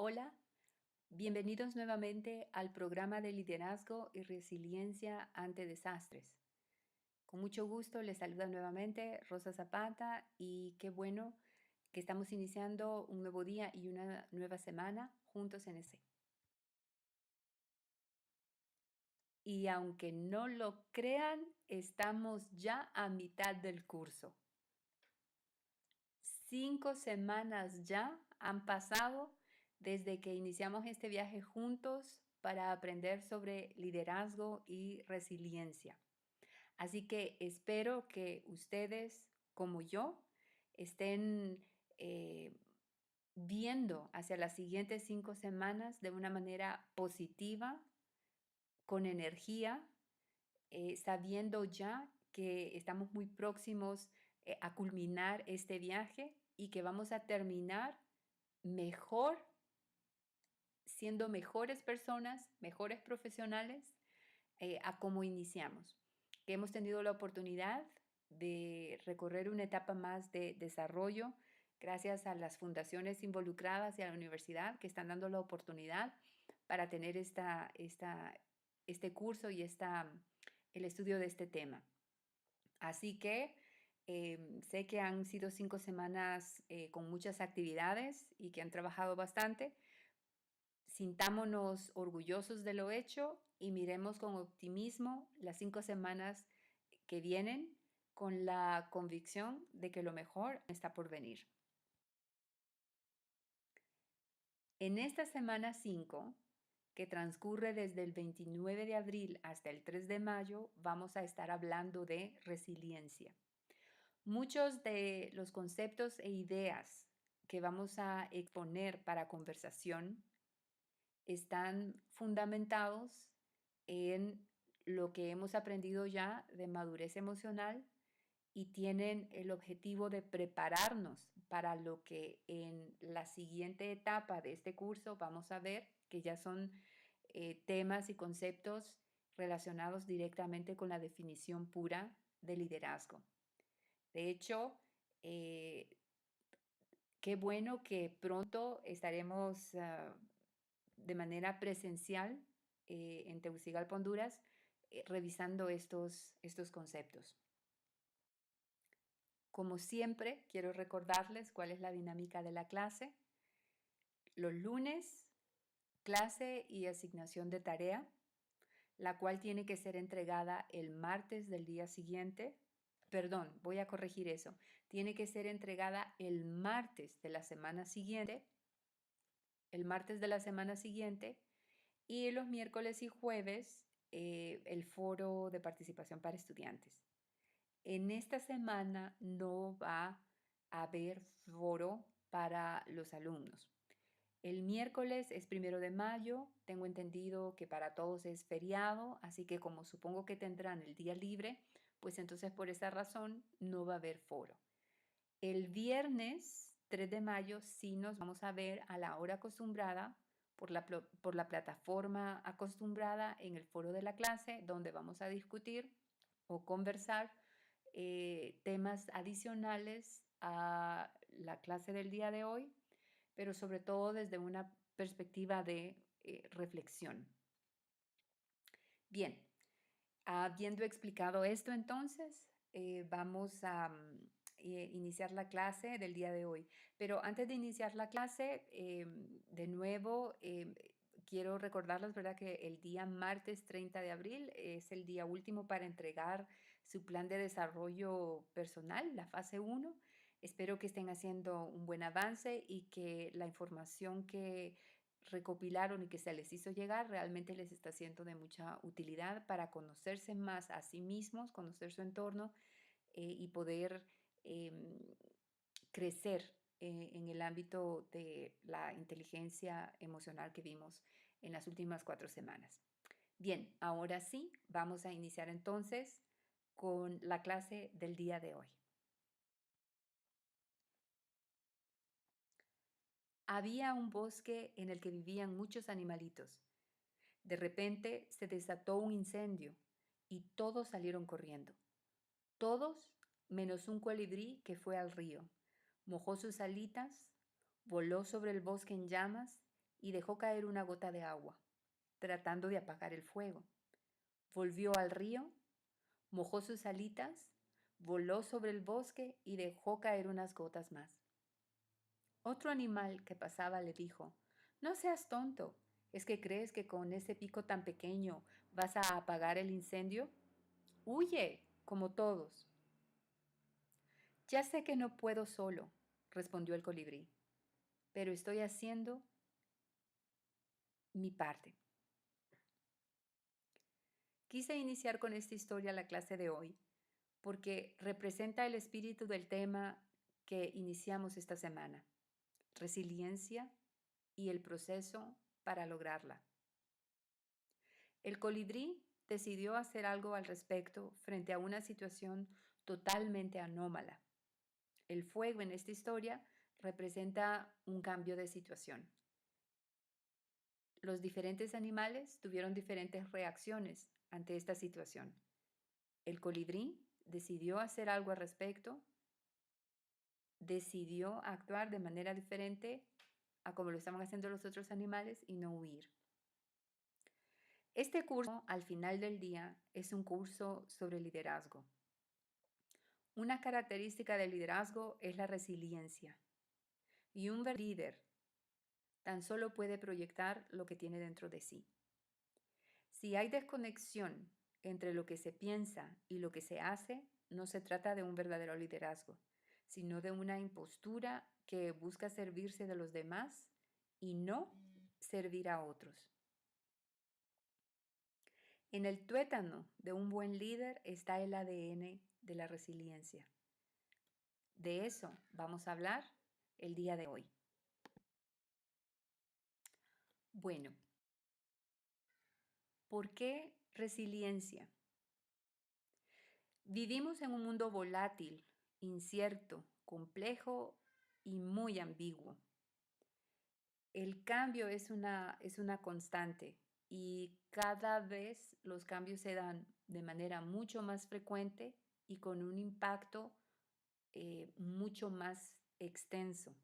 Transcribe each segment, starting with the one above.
Hola, bienvenidos nuevamente al programa de liderazgo y resiliencia ante desastres. Con mucho gusto les saluda nuevamente Rosa Zapata y qué bueno que estamos iniciando un nuevo día y una nueva semana juntos en ese. Y aunque no lo crean, estamos ya a mitad del curso. 5 semanas ya han pasado desde que iniciamos este viaje juntos para aprender sobre liderazgo y resiliencia. Así que espero que ustedes, como yo, estén eh, viendo hacia las siguientes 5 semanas de una manera positiva, con energía, sabiendo ya que estamos muy próximos a culminar este viaje y que vamos a terminar mejor, siendo mejores personas, mejores profesionales, a como iniciamos. Que hemos tenido la oportunidad de recorrer una etapa más de desarrollo gracias a las fundaciones involucradas y a la universidad que están dando la oportunidad para tener este curso y el estudio de este tema. Así que sé que han sido 5 semanas con muchas actividades y que han trabajado bastante. Sintámonos orgullosos de lo hecho y miremos con optimismo las 5 semanas que vienen con la convicción de que lo mejor está por venir. En esta semana 5, que transcurre desde el 29 de abril hasta el 3 de mayo, vamos a estar hablando de resiliencia. Muchos de los conceptos e ideas que vamos a exponer para conversación están fundamentados en lo que hemos aprendido ya de madurez emocional y tienen el objetivo de prepararnos para lo que en la siguiente etapa de este curso vamos a ver, que ya son temas y conceptos relacionados directamente con la definición pura de liderazgo. De hecho, eh, qué bueno que pronto estaremos de manera presencial en Tegucigalpa, Honduras, revisando estos conceptos. Como siempre, quiero recordarles cuál es la dinámica de la clase. Los lunes, clase y asignación de tarea, la cual tiene que ser entregada el martes del día siguiente. Perdón, voy a corregir eso. Tiene que ser entregada el martes de la semana siguiente. El martes de la semana siguiente. Y los miércoles y jueves, el foro de participación para estudiantes. En esta semana no va a haber foro para los alumnos. El miércoles es 1 de mayo, tengo entendido que para todos es feriado, así que como supongo que tendrán el día libre, pues entonces por esa razón no va a haber foro. El viernes 3 de mayo sí nos vamos a ver a la hora acostumbrada por la plataforma acostumbrada en el foro de la clase, donde vamos a discutir o conversar temas adicionales a la clase del día de hoy, pero sobre todo desde una perspectiva de reflexión. Bien, habiendo explicado esto entonces, vamos a iniciar la clase del día de hoy. Pero antes de iniciar la clase, de nuevo, quiero recordarles, ¿verdad?, que el día martes 30 de abril es el día último para entregar su plan de desarrollo personal, la fase 1. Espero que estén haciendo un buen avance y que la información que recopilaron y que se les hizo llegar realmente les está siendo de mucha utilidad para conocerse más a sí mismos, conocer su entorno y poder em, crecer en el ámbito de la inteligencia emocional que vimos en las últimas 4 semanas. Bien, ahora sí, vamos a iniciar entonces con la clase del día de hoy. Había un bosque en el que vivían muchos animalitos. De repente se desató un incendio y todos salieron corriendo. Todos menos un colibrí que fue al río. Mojó sus alitas, voló sobre el bosque en llamas y dejó caer una gota de agua, tratando de apagar el fuego. Volvió al río, mojó sus alitas, voló sobre el bosque y dejó caer unas gotas más. Otro animal que pasaba le dijo, no seas tonto, ¿es que crees que con ese pico tan pequeño vas a apagar el incendio? Huye, como todos. Ya sé que no puedo solo, respondió el colibrí, pero estoy haciendo mi parte. Quise iniciar con esta historia la clase de hoy porque representa el espíritu del tema que iniciamos esta semana, resiliencia y el proceso para lograrla. El colibrí decidió hacer algo al respecto frente a una situación totalmente anómala. El fuego en esta historia representa un cambio de situación. Los diferentes animales tuvieron diferentes reacciones ante esta situación. El colibrí decidió hacer algo al respecto, decidió actuar de manera diferente a como lo estaban haciendo los otros animales y no huir. Este curso, al final del día, es un curso sobre liderazgo. Una característica del liderazgo es la resiliencia. Y un verdadero líder tan solo puede proyectar lo que tiene dentro de sí. Si hay desconexión entre lo que se piensa y lo que se hace, no se trata de un verdadero liderazgo, sino de una impostura que busca servirse de los demás y no servir a otros. En el tuétano de un buen líder está el ADN de la resiliencia. De eso vamos a hablar el día de hoy. Bueno, ¿por qué resiliencia? Vivimos en un mundo volátil, incierto, complejo y muy ambiguo. El cambio es una constante y cada vez los cambios se dan de manera mucho más frecuente y con un impacto mucho más extenso.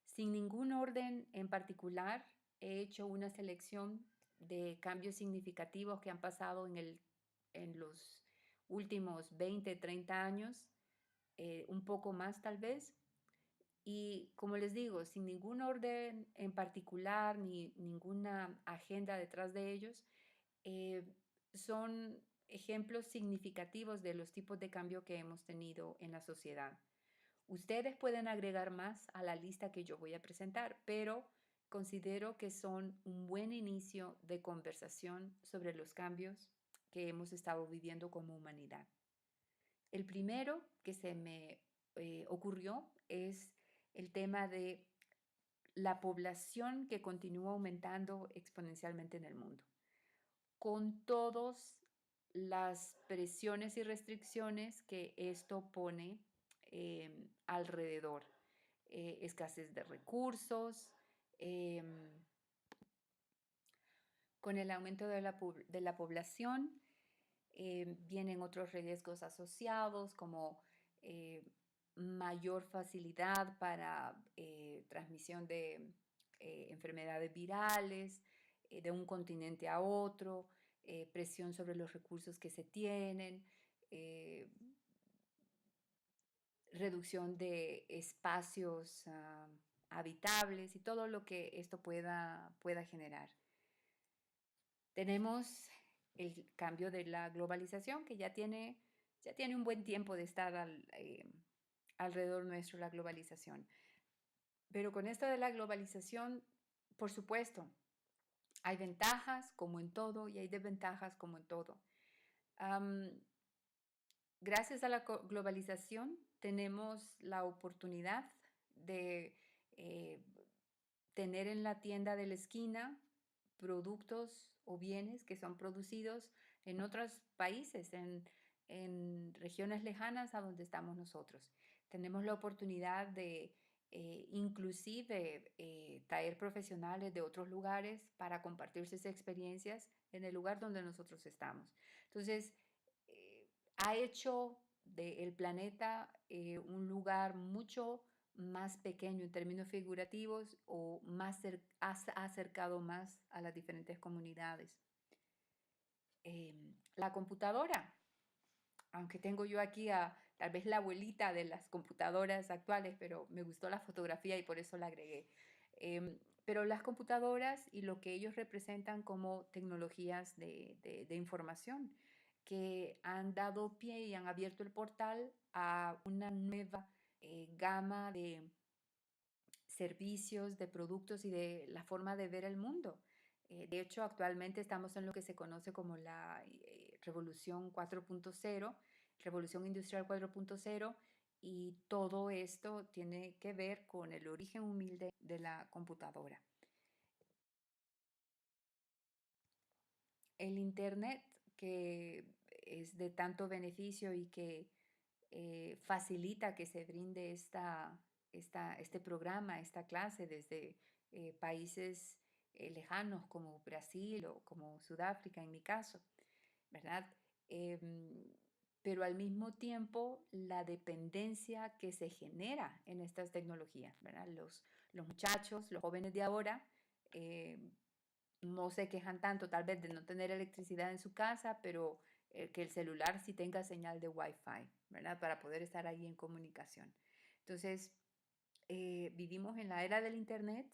Sin ningún orden en particular, he hecho una selección de cambios significativos que han pasado en los últimos 20, 30 años, un poco más tal vez. Y como les digo, sin ningún orden en particular ni ninguna agenda detrás de ellos, eh, son ejemplos significativos de los tipos de cambio que hemos tenido en la sociedad. Ustedes pueden agregar más a la lista que yo voy a presentar, pero considero que son un buen inicio de conversación sobre los cambios que hemos estado viviendo como humanidad. El primero que se me ocurrió es el tema de la población que continúa aumentando exponencialmente en el mundo, con todas las presiones y restricciones que esto pone alrededor. Escasez de recursos, con el aumento de la población vienen otros riesgos asociados como mayor facilidad para transmisión de enfermedades virales de un continente a otro, presión sobre los recursos que se tienen, eh, reducción de espacios habitables y todo lo que esto pueda generar. Tenemos el cambio de la globalización que ya tiene un buen tiempo de estar alrededor nuestro, la globalización. Pero con esto de la globalización, por supuesto, hay ventajas como en todo y hay desventajas como en todo. Gracias a la globalización tenemos la oportunidad de tener en la tienda de la esquina productos o bienes que son producidos en otros países, en regiones lejanas a donde estamos nosotros. Tenemos la oportunidad de inclusive traer profesionales de otros lugares para compartir sus experiencias en el lugar donde nosotros estamos. Entonces, ha hecho del planeta un lugar mucho más pequeño en términos figurativos o ha acercado más a las diferentes comunidades. La computadora, aunque tengo yo aquí a tal vez la abuelita de las computadoras actuales, pero me gustó la fotografía y por eso la agregué. Pero las computadoras y lo que ellos representan como tecnologías de información que han dado pie y han abierto el portal a una nueva gama de servicios, de productos y de la forma de ver el mundo. De hecho, actualmente estamos en lo que se conoce como la revolución 4.0, revolución industrial 4.0, y todo esto tiene que ver con el origen humilde de la computadora. El Internet, que es de tanto beneficio y que facilita que se brinde este programa, esta clase desde países lejanos como Brasil o como Sudáfrica en mi caso, ¿verdad? Em, pero al mismo tiempo la dependencia que se genera en estas tecnologías, ¿verdad? Los muchachos, los jóvenes de ahora, eh, no se quejan tanto tal vez de no tener electricidad en su casa, pero que el celular sí tenga señal de Wi-Fi, ¿verdad? Para poder estar ahí en comunicación. Entonces, vivimos en la era del Internet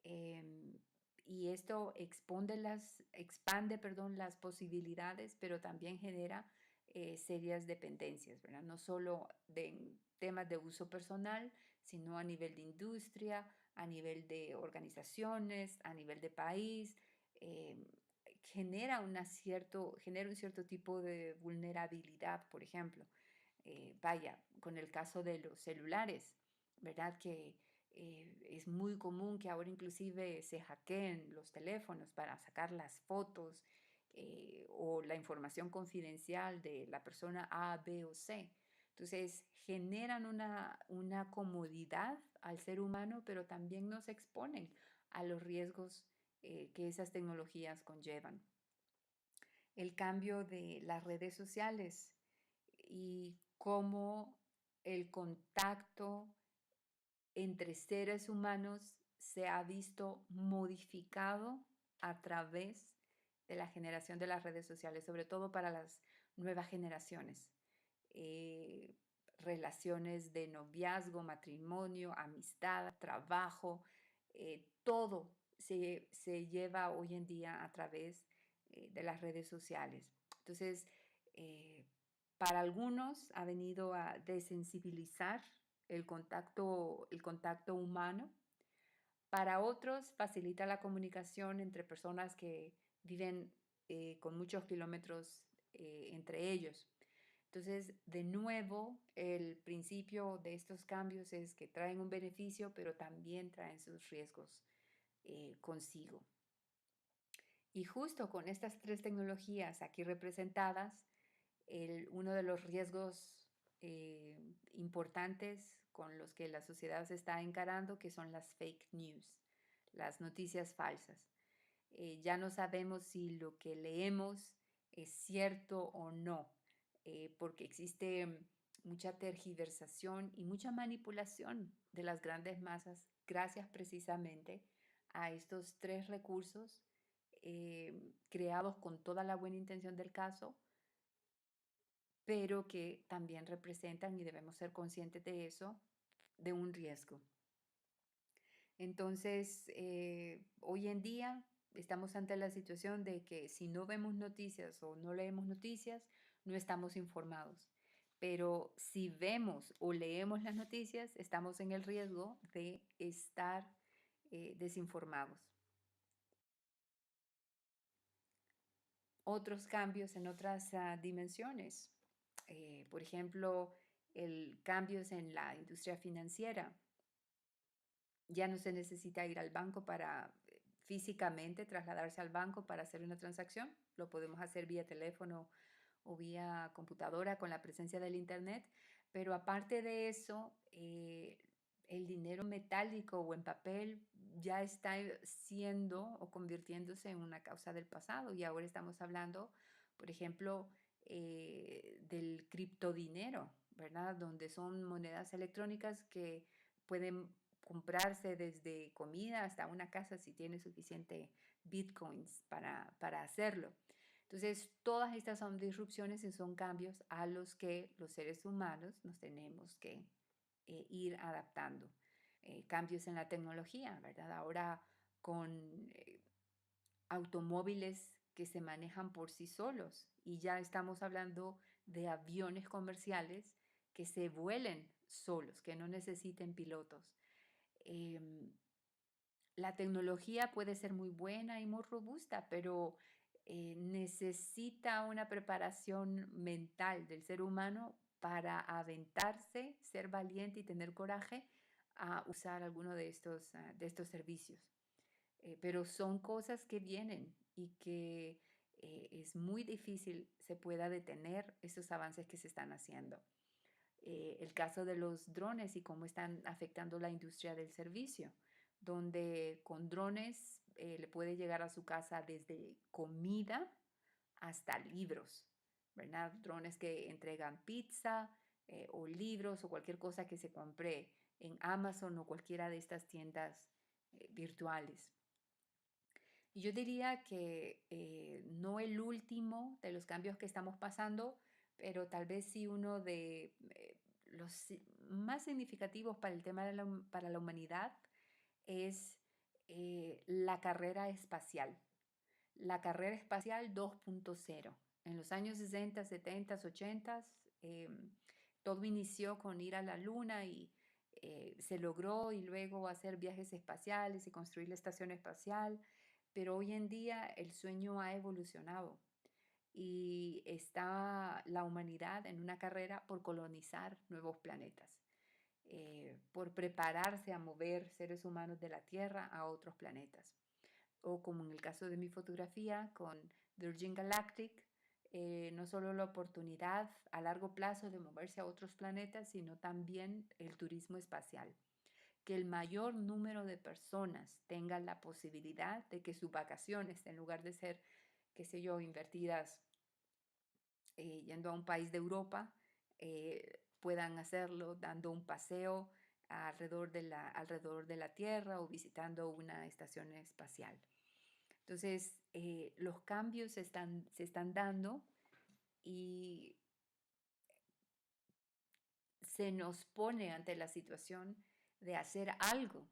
eh, y esto expande, perdón, las posibilidades, pero también genera serias dependencias, ¿verdad? No solo de temas de uso personal, sino a nivel de industria, a nivel de organizaciones, a nivel de país. eh, genera un cierto tipo de vulnerabilidad, por ejemplo. Vaya, con el caso de los celulares, ¿verdad? Que es muy común que ahora inclusive se hackeen los teléfonos para sacar las fotos o la información confidencial de la persona A, B o C. Entonces generan una comodidad al ser humano, pero también nos exponen a los riesgos que esas tecnologías conllevan. El cambio de las redes sociales y cómo el contacto entre seres humanos se ha visto modificado a través de la generación de las redes sociales, sobre todo para las nuevas generaciones. Eh, Relaciones de noviazgo, matrimonio, amistad, trabajo, todo se lleva hoy en día a través de las redes sociales. Entonces, eh, para algunos ha venido a desensibilizar el contacto humano. Para otros facilita la comunicación entre personas que viven con muchos kilómetros entre ellos. Entonces, de nuevo, el principio de estos cambios es que traen un beneficio, pero también traen sus riesgos consigo. Y justo con estas tres tecnologías aquí representadas, uno de los riesgos importantes con los que la sociedad se está encarando, que son las fake news, las noticias falsas. Ya no sabemos si lo que leemos es cierto o no, porque existe mucha tergiversación y mucha manipulación de las grandes masas gracias precisamente a estos tres recursos creados con toda la buena intención del caso, pero que también representan, y debemos ser conscientes de eso, de un riesgo. Entonces, hoy en día estamos ante la situación de que si no vemos noticias o no leemos noticias, no estamos informados. Pero si vemos o leemos las noticias, estamos en el riesgo de estar desinformados. Otros cambios en otras dimensiones, por ejemplo, cambios en la industria financiera. Ya no se necesita ir al banco para físicamente trasladarse al banco para hacer una transacción. Lo podemos hacer vía teléfono o vía computadora con la presencia del Internet. Pero aparte de eso, el dinero metálico o en papel ya está siendo o convirtiéndose en una causa del pasado. Y ahora estamos hablando, por ejemplo, del criptodinero, ¿verdad? Donde son monedas electrónicas que pueden comprarse desde comida hasta una casa si tiene suficiente bitcoins para hacerlo. Entonces, todas estas son disrupciones y son cambios a los que los seres humanos nos tenemos que ir adaptando. Cambios en la tecnología, ¿verdad? Ahora con automóviles que se manejan por sí solos y ya estamos hablando de aviones comerciales que se vuelen solos, que no necesiten pilotos. Em, la tecnología puede ser muy buena y muy robusta, pero necesita una preparación mental del ser humano para aventarse, ser valiente y tener coraje a usar alguno de estos servicios. Pero son cosas que vienen y que es muy difícil se pueda detener esos avances que se están haciendo. El caso de los drones y cómo están afectando la industria del servicio, donde con drones le puede llegar a su casa desde comida hasta libros, ¿verdad? Drones que entregan pizza o libros o cualquier cosa que se compre en Amazon o cualquiera de estas tiendas virtuales. Y yo diría que no el último de los cambios que estamos pasando, pero tal vez sí uno de los más significativos para el tema de para la humanidad es la carrera espacial. La carrera espacial 2.0. En los años 60, 70, 80, todo inició con ir a la Luna y se logró y luego hacer viajes espaciales y construir la estación espacial, pero hoy en día el sueño ha evolucionado y está la humanidad en una carrera por colonizar nuevos planetas, por prepararse a mover seres humanos de la Tierra a otros planetas. O como en el caso de mi fotografía con Virgin Galactic, no solo la oportunidad a largo plazo de moverse a otros planetas, sino también el turismo espacial. Que el mayor número de personas tengan la posibilidad de que sus vacaciones, en lugar de ser, qué sé yo, invertidas yendo a un país de Europa, puedan hacerlo dando un paseo alrededor de la Tierra o visitando una estación espacial. Entonces, los cambios se están dando y se nos pone ante la situación de hacer algo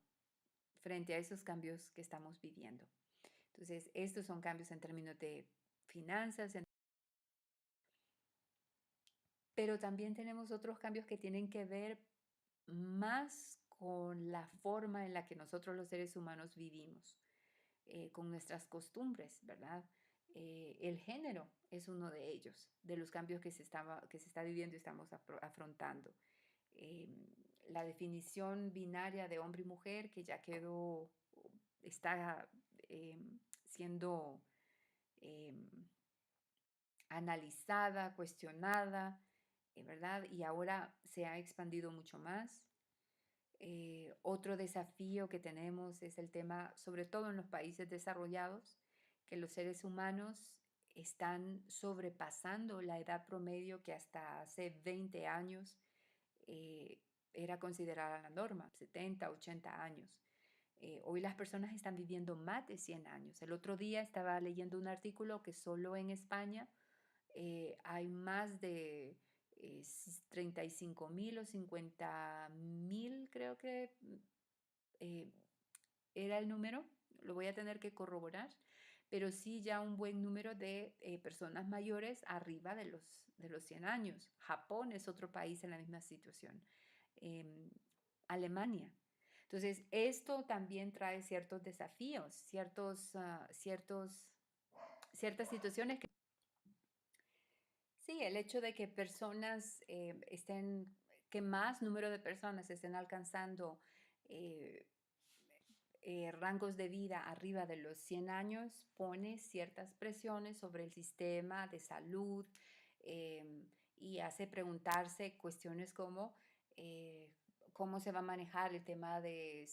frente a esos cambios que estamos viviendo. Entonces, estos son cambios en términos de finanzas, pero también tenemos otros cambios que tienen que ver más con la forma en la que nosotros los seres humanos vivimos, con nuestras costumbres, ¿verdad? El género es uno de ellos, de los cambios que se está viviendo y estamos afrontando. Eh, la definición binaria de hombre y mujer que ya quedó, está eh, siendo eh, analizada, cuestionada, ¿verdad? Y ahora se ha expandido mucho más. Otro desafío que tenemos es el tema, sobre todo en los países desarrollados, que los seres humanos están sobrepasando la edad promedio que hasta hace 20 años eh, era considerada la norma, 70, 80 años. Hoy las personas están viviendo más de 100 años. El otro día estaba leyendo un artículo que solo en España hay más de 35.000 o 50.000, creo que eh, era el número, lo voy a tener que corroborar, pero sí ya un buen número de personas mayores arriba de los 100 años. Japón es otro país en la misma situación. Eh, Alemania. Entonces, esto también trae ciertos desafíos, ciertas situaciones que sí, el hecho de que personas que más número de personas estén alcanzando eh, rangos de vida arriba de los 100 años pone ciertas presiones sobre el sistema de salud y hace preguntarse cuestiones como eh, cómo se va a manejar el tema de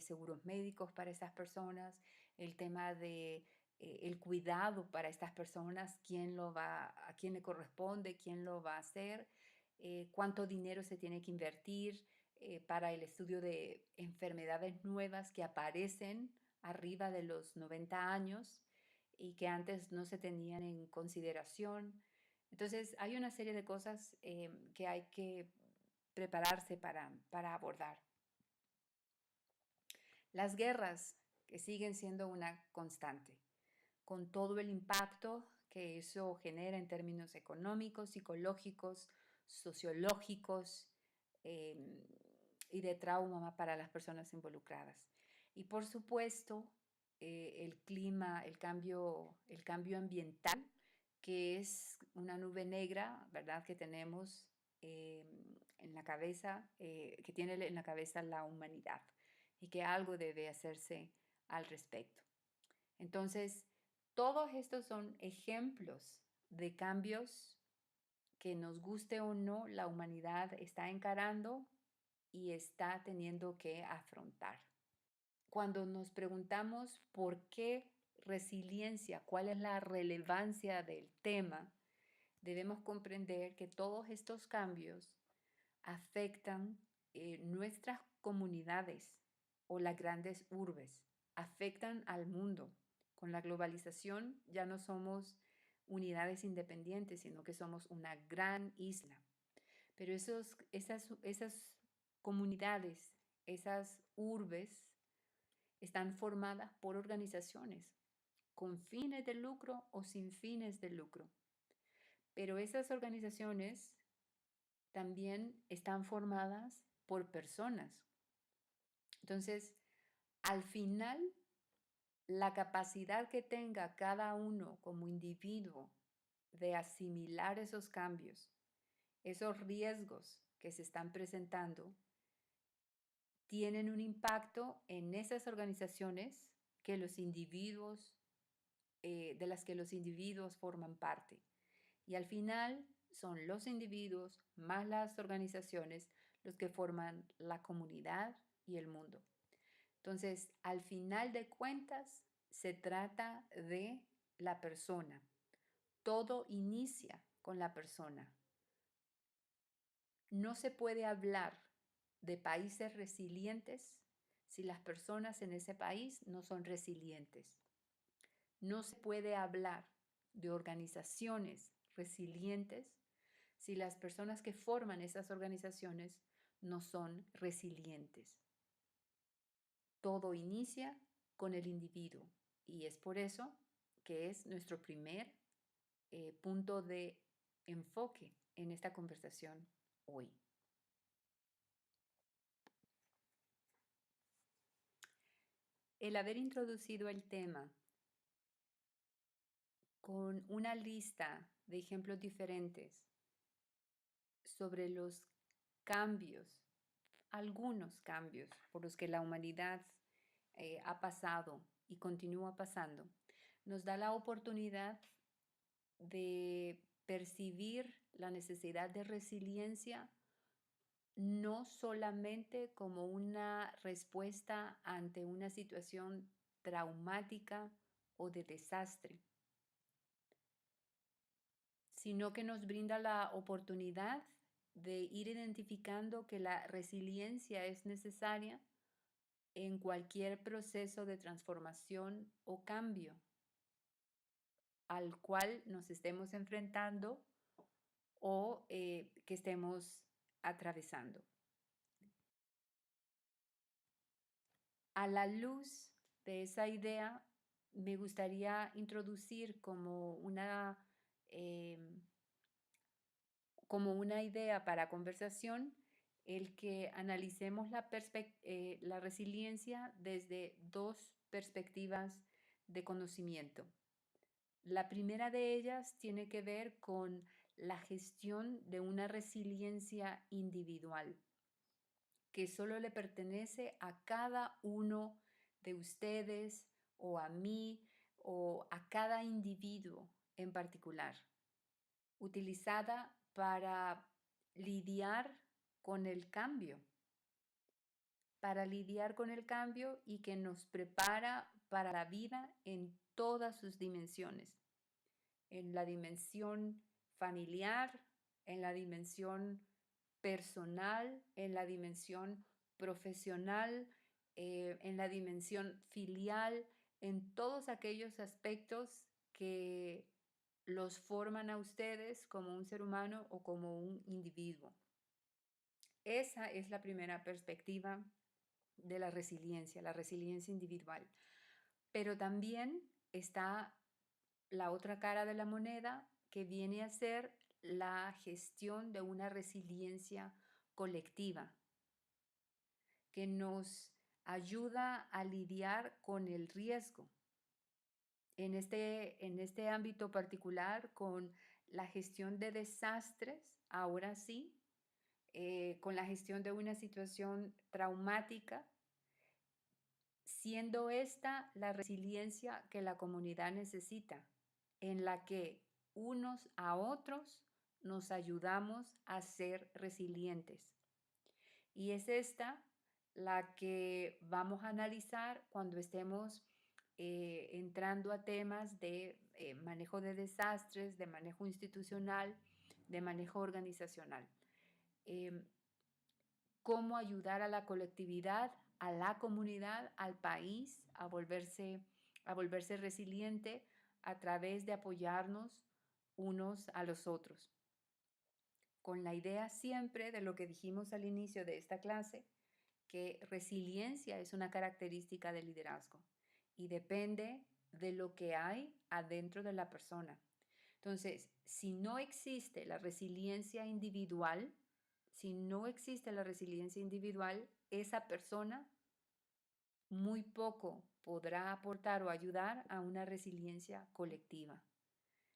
seguros médicos para estas personas, el tema de el cuidado para estas personas, a quién le corresponde, quién lo va a hacer, cuánto dinero se tiene que invertir, para el estudio de enfermedades nuevas que aparecen arriba de los 90 años y que antes no se tenían en consideración. Entonces, hay una serie de cosas que hay que prepararse para abordar. Las guerras, que siguen siendo una constante, con todo el impacto que eso genera en términos económicos, psicológicos, sociológicos eh, y de trauma para las personas involucradas. Y por supuesto, el clima, el cambio ambiental, que es una nube negra, ¿verdad?, que tenemos en la cabeza, que tiene en la cabeza la humanidad y que algo debe hacerse al respecto. Entonces, todos estos son ejemplos de cambios que, nos guste o no, la humanidad está encarando y está teniendo que afrontar. Cuando nos preguntamos por qué resiliencia, cuál es la relevancia del tema, debemos comprender que todos estos cambios afectan nuestras comunidades o las grandes urbes, afectan al mundo. Con la globalización ya no somos unidades independientes, sino que somos una gran isla. Pero esas comunidades, esas urbes, están formadas por organizaciones con fines de lucro o sin fines de lucro. Pero esas organizaciones también están formadas por personas. Entonces, al final, la capacidad que tenga cada uno como individuo de asimilar esos cambios, esos riesgos que se están presentando, tienen un impacto en esas organizaciones que los individuos, de las que los individuos forman parte. Y al final son los individuos más las organizaciones los que forman la comunidad y el mundo. Entonces, al final de cuentas, se trata de la persona. Todo inicia con la persona. No se puede hablar de países resilientes si las personas en ese país no son resilientes. No se puede hablar de organizaciones resilientes si las personas que forman esas organizaciones no son resilientes. Todo inicia con el individuo y es por eso que es nuestro primer punto de enfoque en esta conversación hoy. El haber introducido el tema con una lista de ejemplos diferentes sobre los cambios, algunos cambios por los que la humanidad ha pasado y continúa pasando, nos da la oportunidad de percibir la necesidad de resiliencia no solamente como una respuesta ante una situación traumática o de desastre, sino que nos brinda la oportunidad de ir identificando que la resiliencia es necesaria en cualquier proceso de transformación o cambio al cual nos estemos enfrentando o que estemos atravesando. A la luz de esa idea, me gustaría introducir como una idea para conversación el que analicemos la resiliencia desde dos perspectivas de conocimiento. La primera de ellas tiene que ver con la gestión de una resiliencia individual que solo le pertenece a cada uno de ustedes o a mí o a cada individuo en particular, utilizada para lidiar con el cambio, y que nos prepara para la vida en todas sus dimensiones, en la dimensión familiar, en la dimensión personal, en la dimensión profesional, en la dimensión filial, en todos aquellos aspectos que los forman a ustedes como un ser humano o como un individuo. Esa es la primera perspectiva de la resiliencia individual. Pero también está la otra cara de la moneda, que viene a ser la gestión de una resiliencia colectiva, que nos ayuda a lidiar con el riesgo. En este ámbito particular, con la gestión de desastres, ahora sí, con la gestión de una situación traumática, siendo esta la resiliencia que la comunidad necesita, en la que unos a otros nos ayudamos a ser resilientes. Y es esta la que vamos a analizar cuando estemos entrando a temas de manejo de desastres, de manejo institucional, de manejo organizacional. Cómo ayudar a la colectividad, a la comunidad, al país a volverse resiliente a través de apoyarnos unos a los otros. Con la idea siempre de lo que dijimos al inicio de esta clase, que resiliencia es una característica del liderazgo y depende de lo que hay adentro de la persona. Entonces, si no existe la resiliencia individual, esa persona muy poco podrá aportar o ayudar a una resiliencia colectiva.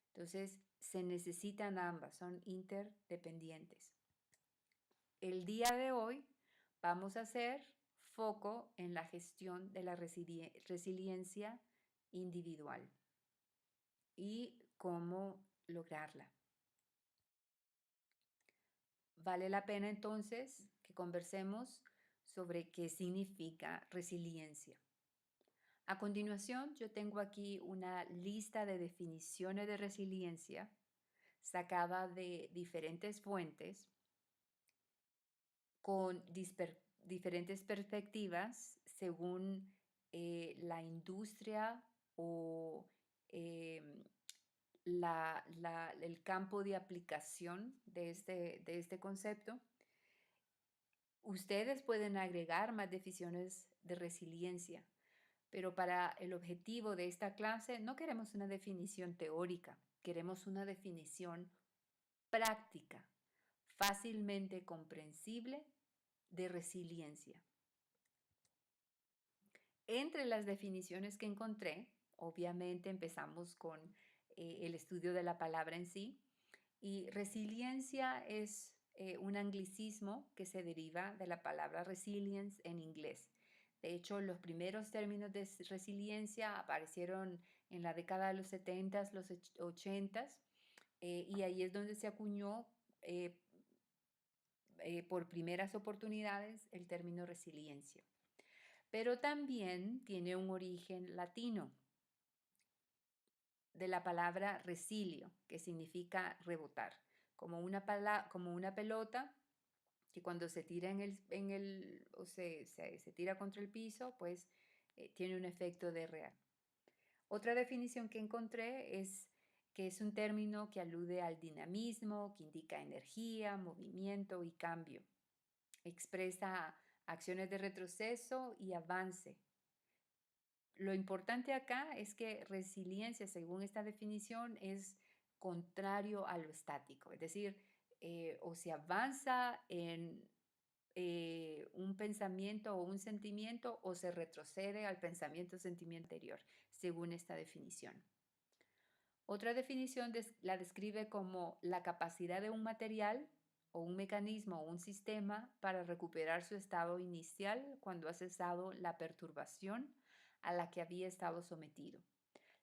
Entonces, se necesitan ambas, son interdependientes. El día de hoy vamos a hacer foco en la gestión de la resiliencia individual y cómo lograrla. Vale la pena entonces que conversemos sobre qué significa resiliencia. A continuación, yo tengo aquí una lista de definiciones de resiliencia sacada de diferentes fuentes con diferentes perspectivas según la industria o el campo de aplicación de este concepto. Ustedes pueden agregar más definiciones de resiliencia, pero para el objetivo de esta clase no queremos una definición teórica, queremos una definición práctica, fácilmente comprensible de resiliencia. Entre las definiciones que encontré, obviamente empezamos con el estudio de la palabra en sí, y resiliencia es un anglicismo que se deriva de la palabra resilience en inglés. De hecho, los primeros términos de resiliencia aparecieron en la década de los 70s, los 80s, y ahí es donde se acuñó por primeras oportunidades el término resiliencia. Pero también tiene un origen latino, de la palabra resilio, que significa rebotar, como una pelota que cuando se tira o se tira contra el piso, pues tiene un efecto de real. Otra definición que encontré es que es un término que alude al dinamismo, que indica energía, movimiento y cambio. Expresa acciones de retroceso y avance. Lo importante acá es que resiliencia, según esta definición, es contrario a lo estático, es decir, o se avanza en un pensamiento o un sentimiento o se retrocede al pensamiento o sentimiento anterior, según esta definición. Otra definición la describe como la capacidad de un material o un mecanismo o un sistema para recuperar su estado inicial cuando ha cesado la perturbación a la que había estado sometido.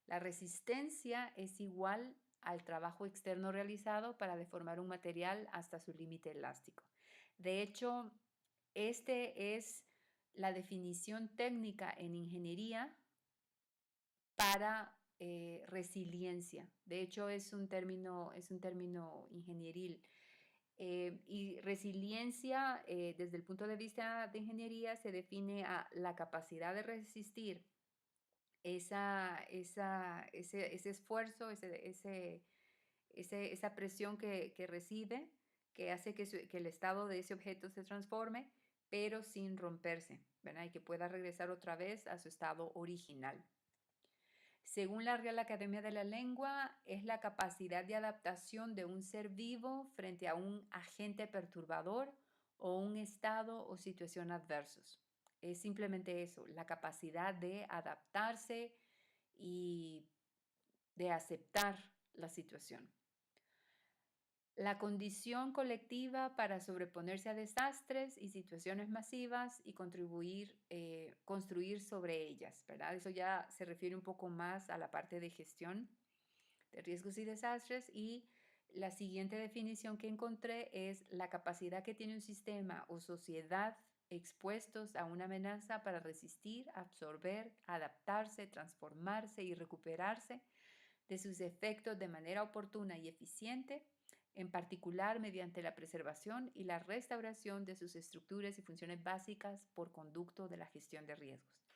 La resistencia es igual al trabajo externo realizado para deformar un material hasta su límite elástico. De hecho, este es la definición técnica en ingeniería para resiliencia. De hecho, es un término ingenieril. Y resiliencia, desde el punto de vista de ingeniería, se define a la capacidad de resistir ese esfuerzo, esa presión que recibe, que hace que el estado de ese objeto se transforme, pero sin romperse, ¿verdad? Y que pueda regresar otra vez a su estado original. Según la Real Academia de la Lengua, es la capacidad de adaptación de un ser vivo frente a un agente perturbador o un estado o situación adversos. Es simplemente eso, la capacidad de adaptarse y de aceptar la situación. La condición colectiva para sobreponerse a desastres y situaciones masivas y construir sobre ellas, ¿verdad? Eso ya se refiere un poco más a la parte de gestión de riesgos y desastres. Y la siguiente definición que encontré es la capacidad que tiene un sistema o sociedad expuestos a una amenaza para resistir, absorber, adaptarse, transformarse y recuperarse de sus efectos de manera oportuna y eficiente, en particular mediante la preservación y la restauración de sus estructuras y funciones básicas por conducto de la gestión de riesgos.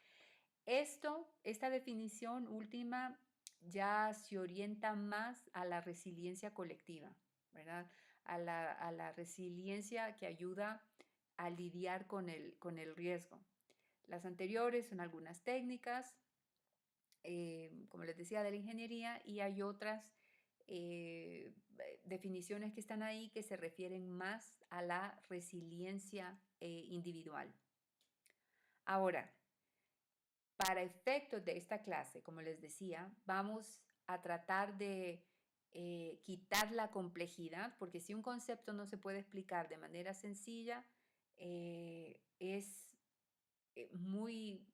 Esta definición última ya se orienta más a la resiliencia colectiva, ¿verdad? A la resiliencia que ayuda a lidiar con el riesgo. Las anteriores son algunas técnicas, como les decía, de la ingeniería, y hay otras definiciones que están ahí que se refieren más a la resiliencia individual. Ahora, para efectos de esta clase, como les decía, vamos a tratar de quitar la complejidad, porque si un concepto no se puede explicar de manera sencilla, es muy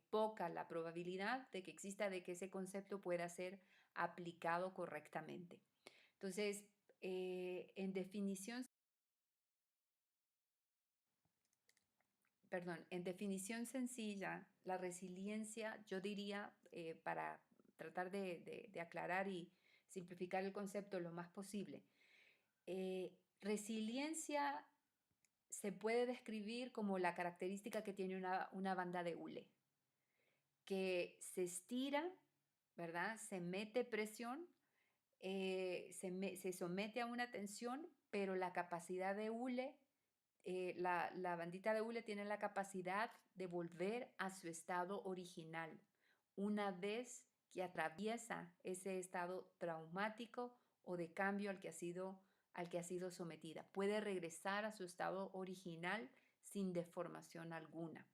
poca la probabilidad de que ese concepto pueda ser aplicado correctamente. Entonces, en definición sencilla, la resiliencia, yo diría, para tratar de aclarar y simplificar el concepto lo más posible, resiliencia se puede describir como la característica que tiene una banda de hule, que se estira, ¿verdad? Se mete presión, se somete a una tensión, pero la capacidad de hule, la bandita de hule tiene la capacidad de volver a su estado original una vez que atraviesa ese estado traumático o de cambio al que ha sido sometida. Puede regresar a su estado original sin deformación alguna.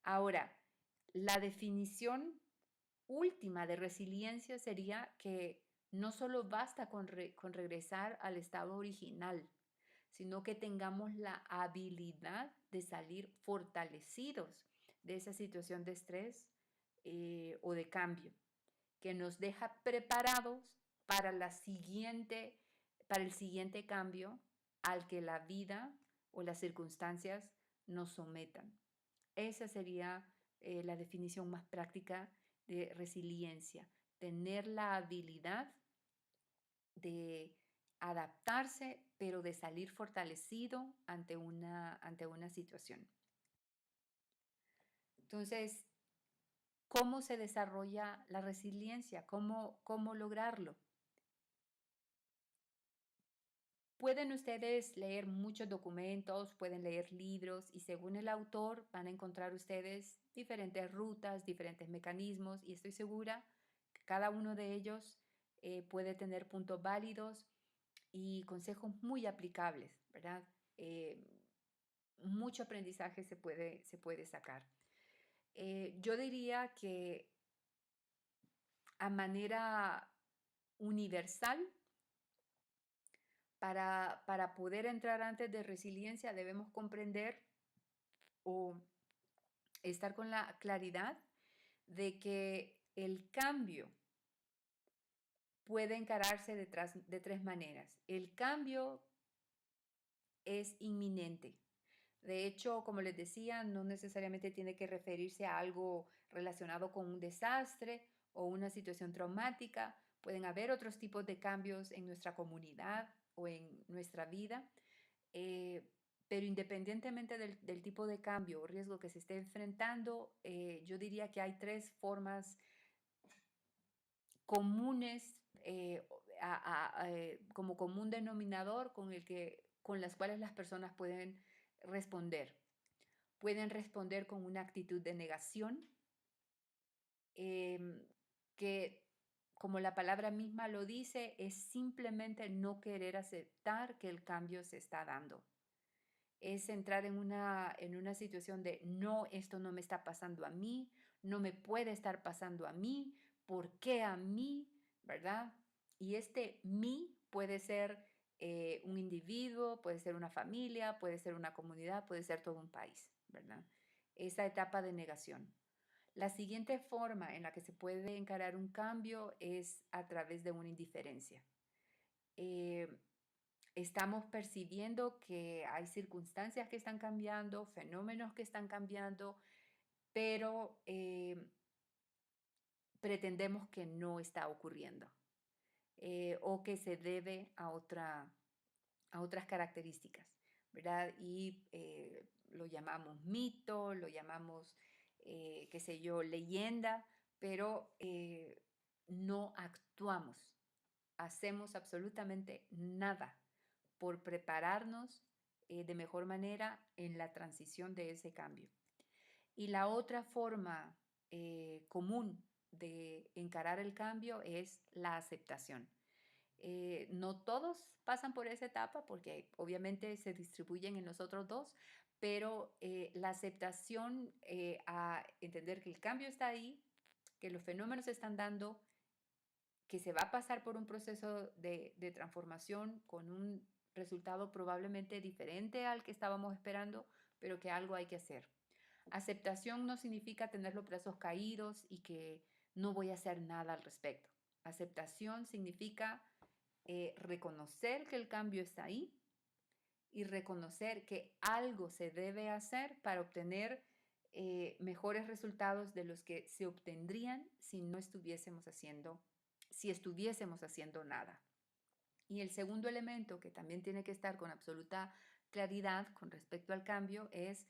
Ahora, la definición última de resiliencia sería que no solo basta con regresar al estado original, sino que tengamos la habilidad de salir fortalecidos de esa situación de estrés o de cambio, que nos deja preparados para para el siguiente cambio al que la vida o las circunstancias nos sometan. Esa sería la definición más práctica de resiliencia, tener la habilidad de adaptarse, pero de salir fortalecido ante una situación. Entonces, ¿cómo se desarrolla la resiliencia? ¿Cómo lograrlo? Pueden ustedes leer muchos documentos, pueden leer libros y según el autor van a encontrar ustedes diferentes rutas, diferentes mecanismos y estoy segura que cada uno de ellos puede tener puntos válidos y consejos muy aplicables, ¿verdad? Mucho aprendizaje se puede sacar. Yo diría que a manera universal, para poder entrar antes de resiliencia debemos comprender o estar con la claridad de que el cambio puede encararse de tres maneras. El cambio es inminente. De hecho, como les decía, no necesariamente tiene que referirse a algo relacionado con un desastre o una situación traumática. Pueden haber otros tipos de cambios en nuestra comunidad o en nuestra vida, eh, pero independientemente del tipo de cambio o riesgo que se esté enfrentando, yo diría que hay tres formas comunes como común denominador con las cuales las personas pueden responder. Pueden responder con una actitud de negación, em, que como la palabra misma lo dice, es simplemente no querer aceptar que el cambio se está dando. Es entrar en una situación de no, esto no me está pasando a mí, no me puede estar pasando a mí, ¿por qué a mí? ¿Verdad? Y este mí puede ser un individuo, puede ser una familia, puede ser una comunidad, puede ser todo un país, ¿verdad? Esa etapa de negación. La siguiente forma en la que se puede encarar un cambio es a través de una indiferencia. Eh, Estamos percibiendo que hay circunstancias que están cambiando, fenómenos que están cambiando, pero pretendemos que no está ocurriendo o que se debe a otras características, ¿verdad? Y lo llamamos mito, lo llamamos, qué sé yo, leyenda, pero no actuamos, hacemos absolutamente nada por prepararnos de mejor manera en la transición de ese cambio. Y la otra forma común de encarar el cambio es la aceptación. No todos pasan por esa etapa porque obviamente se distribuyen en los otros dos, pero la aceptación a entender que el cambio está ahí, que los fenómenos se están dando, que se va a pasar por un proceso de transformación con un resultado probablemente diferente al que estábamos esperando, pero que algo hay que hacer. Aceptación no significa tener los brazos caídos y que no voy a hacer nada al respecto. Aceptación significa reconocer que el cambio está ahí y reconocer que algo se debe hacer para obtener mejores resultados de los que se obtendrían si no estuviésemos haciendo, si estuviésemos haciendo nada. Y el segundo elemento que también tiene que estar con absoluta claridad con respecto al cambio es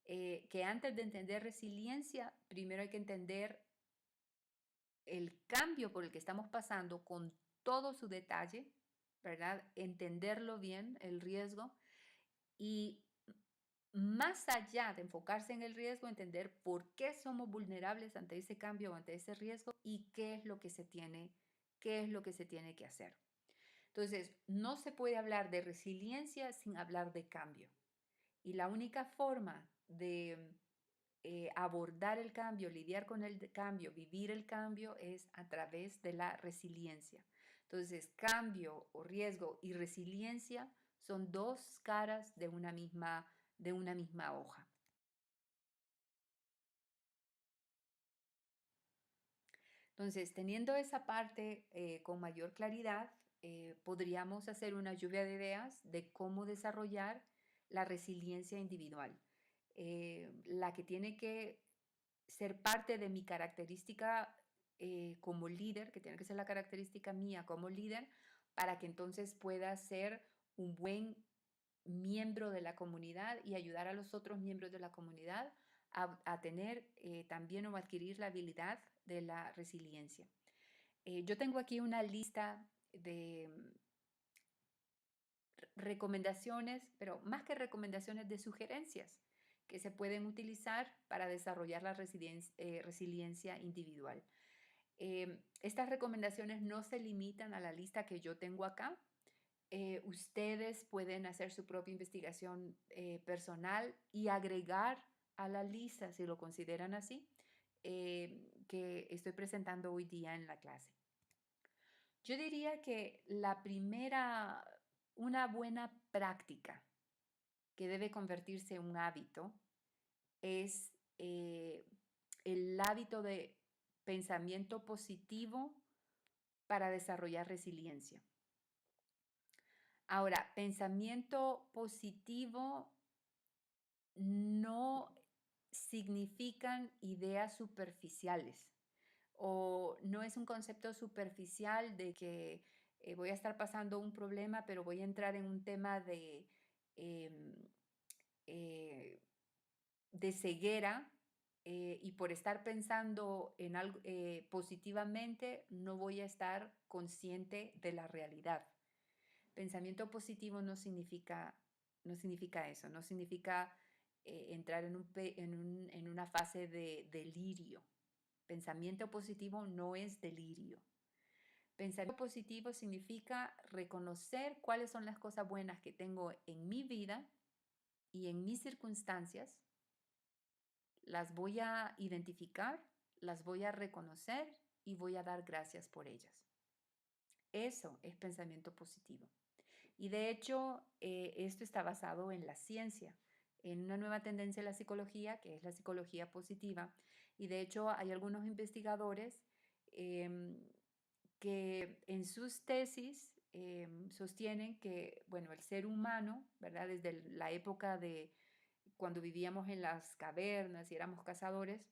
que antes de entender resiliencia, primero hay que entender el cambio por el que estamos pasando con todo su detalle, ¿verdad? Entenderlo bien, el riesgo, y más allá de enfocarse en el riesgo, entender por qué somos vulnerables ante ese cambio o ante ese riesgo y qué es lo que se tiene que hacer. Entonces, no se puede hablar de resiliencia sin hablar de cambio. Y la única forma de abordar el cambio, lidiar con el cambio, vivir el cambio es a través de la resiliencia. Entonces, cambio o riesgo y resiliencia son dos caras de una misma hoja. Entonces, teniendo esa parte con mayor claridad, podríamos hacer una lluvia de ideas de cómo desarrollar la resiliencia individual, la que tiene que ser parte de mi característica como líder, que tiene que ser la característica mía como líder, para que entonces pueda ser un buen miembro de la comunidad y ayudar a los otros miembros de la comunidad a tener también o adquirir la habilidad de la resiliencia. Yo tengo aquí una lista de recomendaciones, pero más que recomendaciones, de sugerencias que se pueden utilizar para desarrollar la resiliencia individual. Estas recomendaciones no se limitan a la lista que yo tengo acá. Ustedes pueden hacer su propia investigación personal y agregar a la lista, si lo consideran así, que estoy presentando hoy día en la clase. Yo diría que una buena práctica que debe convertirse en un hábito es el hábito de pensamiento positivo para desarrollar resiliencia. Ahora, pensamiento positivo no significan ideas superficiales o no es un concepto superficial de que voy a estar pasando un problema, pero voy a entrar en un tema em, eh, de ceguera, y por estar pensando en algo positivamente, no voy a estar consciente de la realidad. Pensamiento positivo no significa eso, no significa entrar en una fase de delirio. Pensamiento positivo no es delirio. Pensamiento positivo significa reconocer cuáles son las cosas buenas que tengo en mi vida y en mis circunstancias. Las voy a identificar, las voy a reconocer y voy a dar gracias por ellas. Eso es pensamiento positivo. Y de hecho, esto está basado en la ciencia, en una nueva tendencia de la psicología, que es la psicología positiva. Y de hecho, hay algunos investigadores em, que en sus tesis sostienen que, bueno, el ser humano, ¿verdad? Desde la época de cuando vivíamos en las cavernas y éramos cazadores,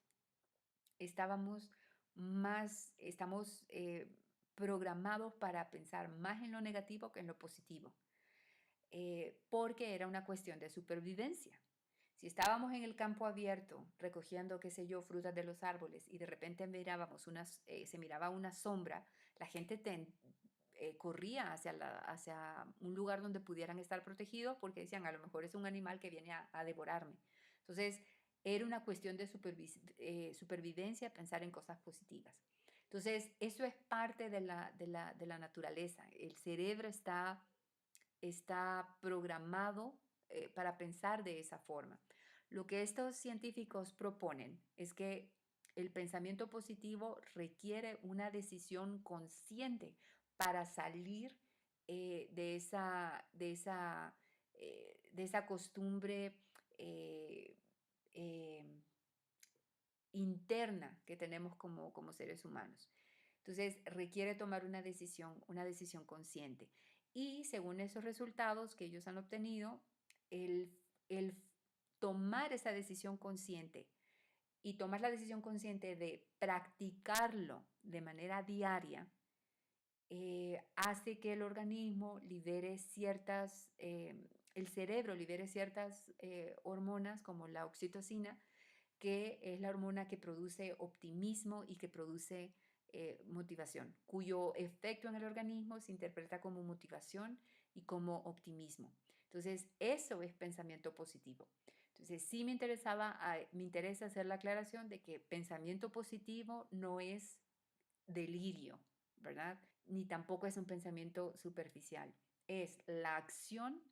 estábamos estamos programados para pensar más en lo negativo que en lo positivo, porque era una cuestión de supervivencia. Si estábamos en el campo abierto recogiendo, qué sé yo, frutas de los árboles y de repente se miraba una sombra, la gente corría hacia un lugar donde pudieran estar protegidos porque decían, a lo mejor es un animal que viene a devorarme. Entonces, era una cuestión de supervivencia, pensar en cosas positivas. Entonces, eso es parte de la naturaleza. El cerebro está programado para pensar de esa forma. Lo que estos científicos proponen es que el pensamiento positivo requiere una decisión consciente para salir de esa costumbre eh, eh, interna que tenemos como seres humanos. Entonces, requiere tomar una decisión consciente. Y según esos resultados que ellos han obtenido, el tomar esa decisión consciente y tomar la decisión consciente de practicarlo de manera diaria, hace que el organismo libere el cerebro libere ciertas hormonas como la oxitocina, que es la hormona que produce optimismo y que produce motivación, cuyo efecto en el organismo se interpreta como motivación y como optimismo. Entonces, eso es pensamiento positivo. Entonces, sí me interesa hacer la aclaración de que pensamiento positivo no es delirio, ¿verdad? Ni tampoco es un pensamiento superficial. Es la acción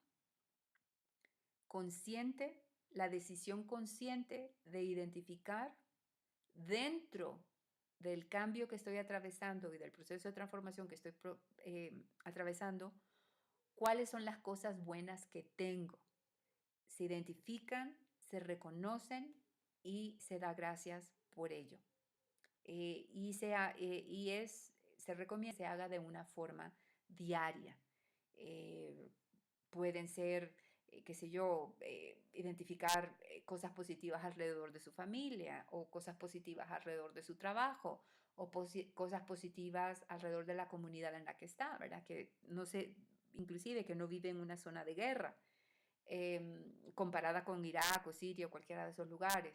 consciente, la decisión consciente de identificar dentro del cambio que estoy atravesando y del proceso de transformación que estoy atravesando, cuáles son las cosas buenas que tengo. Se identifican, se reconocen y se da gracias por ello. Se recomienda que se haga de una forma diaria. Eh, Pueden ser, qué sé yo, identificar cosas positivas alrededor de su familia o cosas positivas alrededor de su trabajo o cosas positivas alrededor de la comunidad en la que está, ¿verdad? Que no sé, inclusive que no vive en una zona de guerra, comparada con Irak o Siria o cualquiera de esos lugares.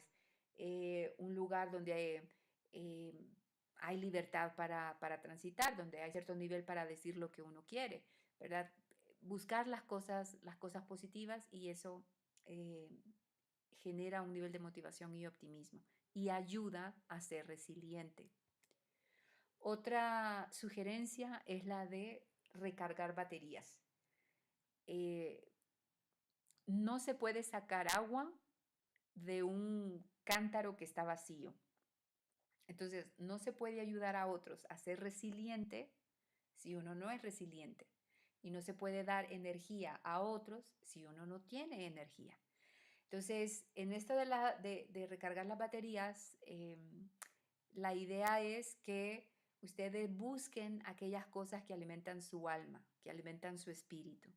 Un lugar donde hay libertad para transitar, donde hay cierto nivel para decir lo que uno quiere, ¿verdad? Buscar las cosas positivas y eso eh, genera un nivel de motivación y optimismo y ayuda a ser resiliente. Otra sugerencia es la de recargar baterías. Eh, no se puede sacar agua de un cántaro que está vacío. Entonces, no se puede ayudar a otros a ser resiliente si uno no es resiliente. Y no se puede dar energía a otros si uno no tiene energía. Entonces, en esto de recargar las baterías, la idea es que ustedes busquen aquellas cosas que alimentan su alma, que alimentan su espíritu.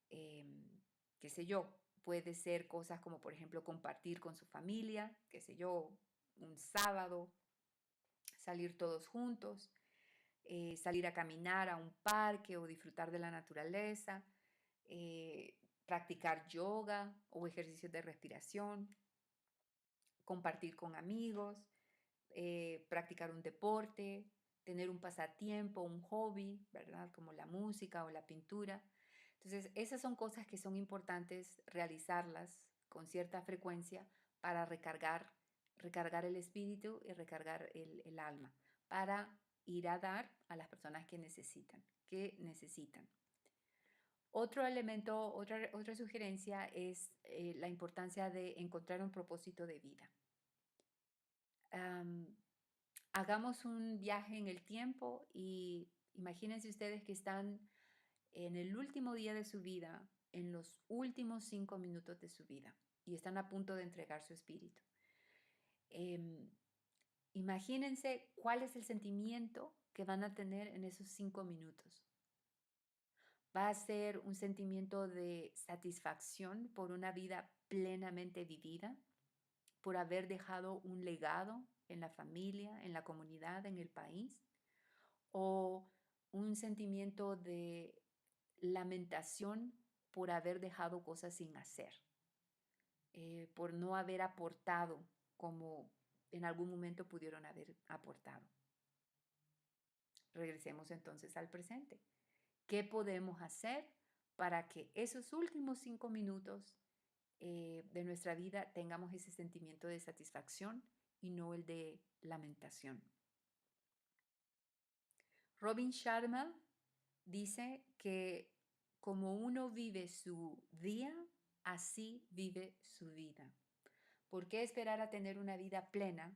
Qué sé yo, puede ser cosas como, por ejemplo, compartir con su familia, qué sé yo, un sábado, salir todos juntos, salir a caminar a un parque o disfrutar de la naturaleza, eh, practicar yoga o ejercicios de respiración, compartir con amigos, practicar un deporte, tener un pasatiempo, un hobby, ¿verdad? Como la música o la pintura. Entonces, esas son cosas que son importantes realizarlas con cierta frecuencia para recargar el espíritu y recargar el alma, para ir a dar a las personas que necesitan. Otro elemento, otra sugerencia es la importancia de encontrar un propósito de vida. Am, Hagamos un viaje en el tiempo y imagínense ustedes que están en el último día de su vida, en los últimos 5 minutos de su vida y están a punto de entregar su espíritu. Em, Imagínense cuál es el sentimiento que van a tener en esos 5 minutos. Va a ser un sentimiento de satisfacción por una vida plenamente vivida, por haber dejado un legado en la familia, en la comunidad, en el país, o un sentimiento de lamentación por haber dejado cosas sin hacer, por no haber aportado como en algún momento pudieron haber aportado. Regresemos entonces al presente. ¿Qué podemos hacer para que esos últimos 5 minutos de nuestra vida tengamos ese sentimiento de satisfacción y no el de lamentación? Robin Sharma dice que como uno vive su día, así vive su vida. ¿Por qué esperar a tener una vida plena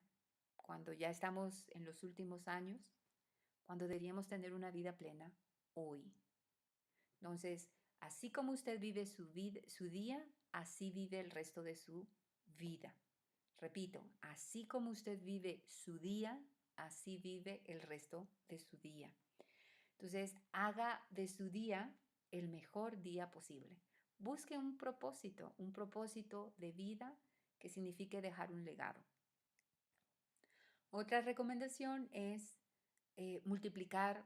cuando ya estamos en los últimos años, cuando deberíamos tener una vida plena hoy? Entonces, así como usted vive su día, así vive el resto de su vida. Repito, así como usted vive su día, así vive el resto de su día. Entonces, haga de su día el mejor día posible. Busque un propósito de vida que signifique dejar un legado. Otra recomendación es multiplicar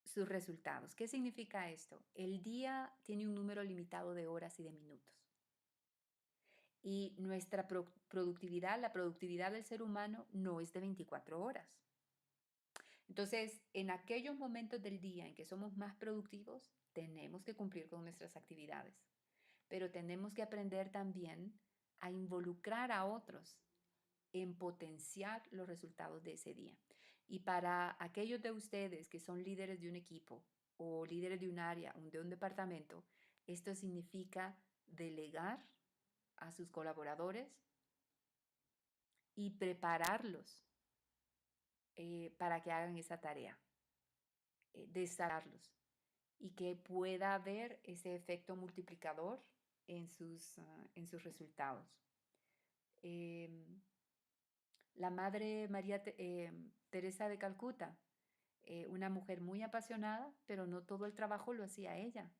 sus resultados. ¿Qué significa esto? El día tiene un número limitado de horas y de minutos. Y nuestra productividad, la productividad del ser humano no es de 24 horas. Entonces, en aquellos momentos del día en que somos más productivos, tenemos que cumplir con nuestras actividades, pero tenemos que aprender también a involucrar a otros en potenciar los resultados de ese día. Y para aquellos de ustedes que son líderes de un equipo o líderes de un área o de un departamento, esto significa delegar a sus colaboradores y prepararlos para que hagan esa tarea, desarrollarlos y que pueda haber ese efecto multiplicador en sus resultados. Em, la madre María Teresa de Calcuta, una mujer muy apasionada, pero no todo el trabajo lo hacía ella.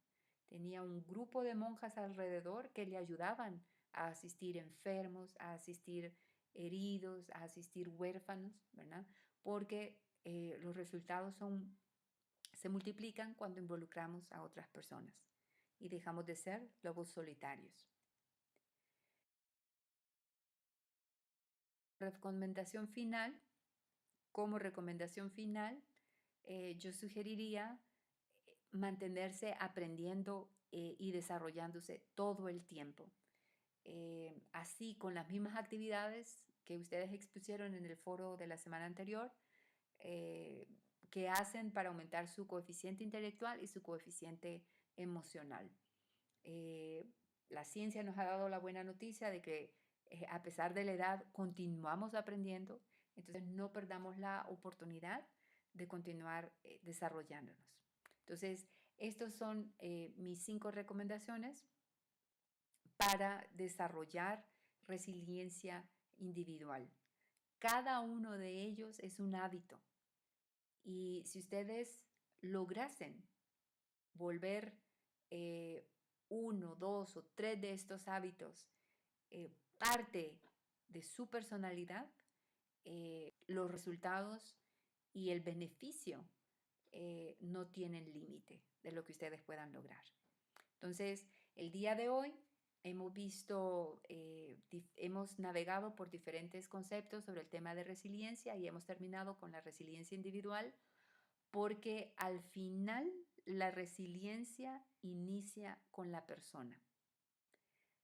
Tenía un grupo de monjas alrededor que le ayudaban a asistir enfermos, a asistir heridos, a asistir huérfanos, ¿verdad? Porque los resultados se multiplican cuando involucramos a otras personas y dejamos de ser lobos solitarios. Recomendación final, como recomendación final, yo sugeriría mantenerse aprendiendo y desarrollándose todo el tiempo. Así, con las mismas actividades que ustedes expusieron en el foro de la semana anterior, eh, que hacen para aumentar su coeficiente intelectual y su coeficiente emocional. Eh, la ciencia nos ha dado la buena noticia de que a pesar de la edad continuamos aprendiendo, entonces no perdamos la oportunidad de continuar desarrollándonos. Entonces, estos son mis 5 recomendaciones para desarrollar resiliencia individual. Cada uno de ellos es un hábito y si ustedes lograsen volver eh, 1, 2 o 3 de estos hábitos parte de su personalidad, los resultados y el beneficio no tienen límite de lo que ustedes puedan lograr. Entonces, el día de hoy hemos navegado por diferentes conceptos sobre el tema de resiliencia y hemos terminado con la resiliencia individual, porque al final la resiliencia inicia con la persona.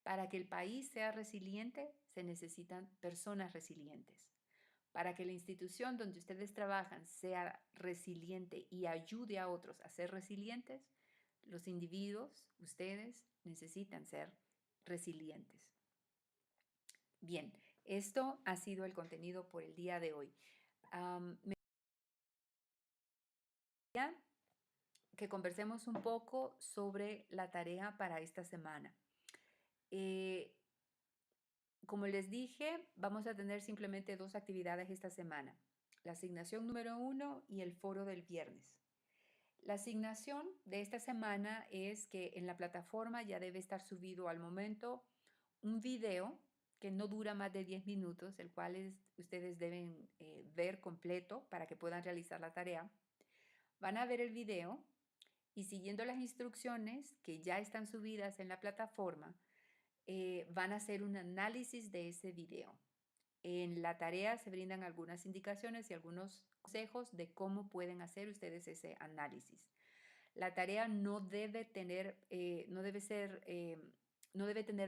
Para que el país sea resiliente, se necesitan personas resilientes. Para que la institución donde ustedes trabajan sea resiliente y ayude a otros a ser resilientes, los individuos, ustedes, necesitan ser resilientes. Bien, esto ha sido el contenido por el día de hoy. Me gustaría que conversemos un poco sobre la tarea para esta semana. Como les dije, vamos a tener simplemente 2 actividades esta semana. La asignación número 1 y el foro del viernes. La asignación de esta semana es que en la plataforma ya debe estar subido al momento un video que no dura más de 10 minutos, el cual ustedes deben ver completo para que puedan realizar la tarea. Van a ver el video y siguiendo las instrucciones que ya están subidas en la plataforma, van a hacer un análisis de ese video. En la tarea se brindan algunas indicaciones y algunos consejos de cómo pueden hacer ustedes ese análisis. La tarea no debe tener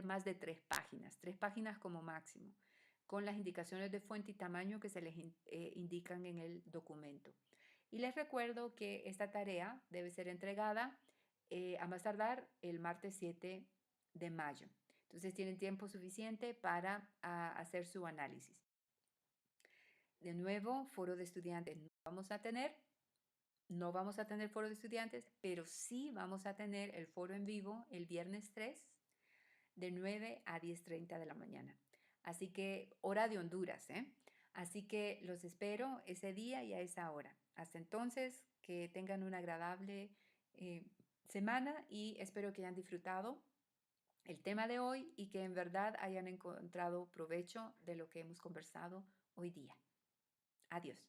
más de 3 páginas, 3 páginas como máximo, con las indicaciones de fuente y tamaño que se les indican en el documento. Y les recuerdo que esta tarea debe ser entregada a más tardar el martes 7 de mayo. Entonces tienen tiempo suficiente para hacer su análisis. De nuevo, foro de estudiantes no vamos a tener foro de estudiantes, pero sí vamos a tener el foro en vivo el viernes 3 de 9 a 10:30 de la mañana. Así que, hora de Honduras, ¿eh? Así que los espero ese día y a esa hora. Hasta entonces, que tengan una agradable semana y espero que hayan disfrutado el tema de hoy y que en verdad hayan encontrado provecho de lo que hemos conversado hoy día. Adiós.